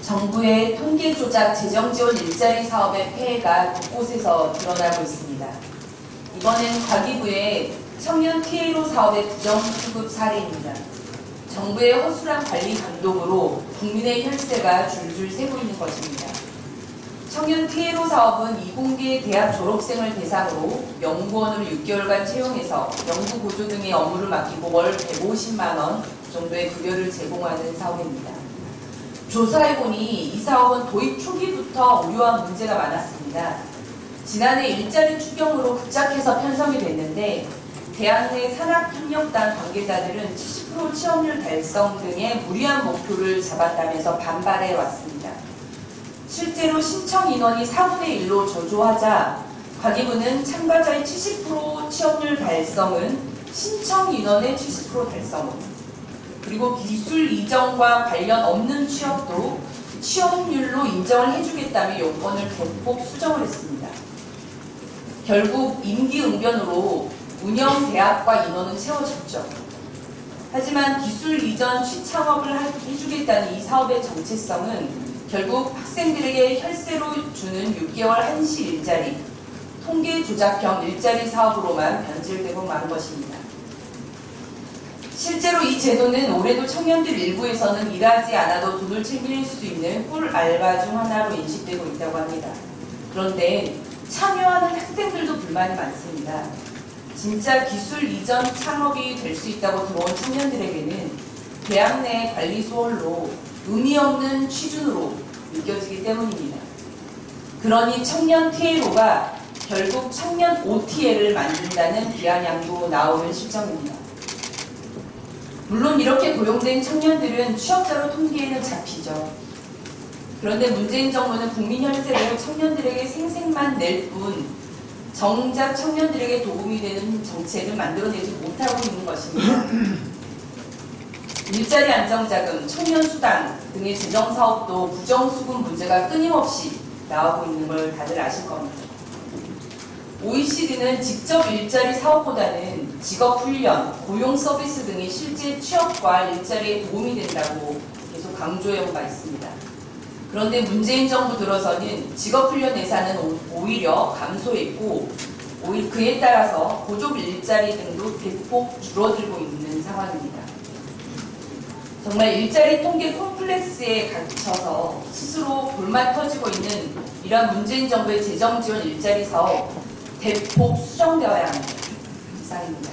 정부의 통계 조작 재정 지원 일자리 사업의 폐해가 곳곳에서 드러나고 있습니다. 이번엔 과기부의 청년 TA로 사업의 부정수급 사례입니다. 정부의 허술한 관리 감독으로 국민의 혈세가 줄줄 새고 있는 것입니다. 청년 TA로 사업은 이공계 대학 졸업생을 대상으로 연구원으로 6개월간 채용해서 연구 보조 등의 업무를 맡기고 월 150만 원 정도의 급여를 제공하는 사업입니다. 조사해보니 이 사업은 도입 초기부터 우려한 문제가 많았습니다. 지난해 일자리 추경으로 급작해서 편성이 됐는데 대학 내 산학협력단 관계자들은 70% 취업률 달성 등의 무리한 목표를 잡았다면서 반발해 왔습니다. 실제로 신청 인원이 4분의 1로 저조하자 과기부는 참가자의 70% 취업률 달성은 신청 인원의 70% 달성은 그리고 기술 이전과 관련 없는 취업도 취업률로 인정을 해주겠다며 요건을 대폭 수정을 했습니다. 결국 임기응변으로 운영 대학과 인원은 채워졌죠. 하지만 기술 이전 취창업을 해주겠다는 이 사업의 정체성은 결국 학생들에게 혈세로 주는 6개월 한시 일자리, 통계 조작형 일자리 사업으로만 변질되고 만 것입니다. 실제로 이 제도는 올해도 청년들 일부에서는 일하지 않아도 돈을 챙길 수 있는 꿀 알바 중 하나로 인식되고 있다고 합니다. 그런데 참여하는 학생들도 불만이 많습니다. 진짜 기술 이전 창업이 될 수 있다고 들어온 청년들에게는 대학 내 관리 소홀로 의미 없는 취준으로 느껴지기 때문입니다. 그러니 청년 TA로가 결국 청년 OTA를 만든다는 비아냥도 나오는 실정입니다. 물론 이렇게 고용된 청년들은 취업자로 통계에는 잡히죠. 그런데 문재인 정부는 국민 혈세로 청년들에게 생색만 낼 뿐 정작 청년들에게 도움이 되는 정책을 만들어내지 못하고 있는 것입니다. 일자리 안정자금, 청년수당 등의 재정사업도 부정수급 문제가 끊임없이 나오고 있는 걸 다들 아실 겁니다. OECD는 직접 일자리 사업보다는 직업훈련, 고용서비스 등이 실제 취업과 일자리에 도움이 된다고 계속 강조해온 바 있습니다. 그런데 문재인 정부 들어서는 직업훈련 예산은 오히려 감소했고 그에 따라서 고졸 일자리 등도 대폭 줄어들고 있는 상황입니다. 정말 일자리 통계 콤플렉스에 갇혀서 스스로 볼맛 터지고 있는 이러한 문재인 정부의 재정 지원 일자리 사업 대폭 수정되어야 합니다. 이상입니다.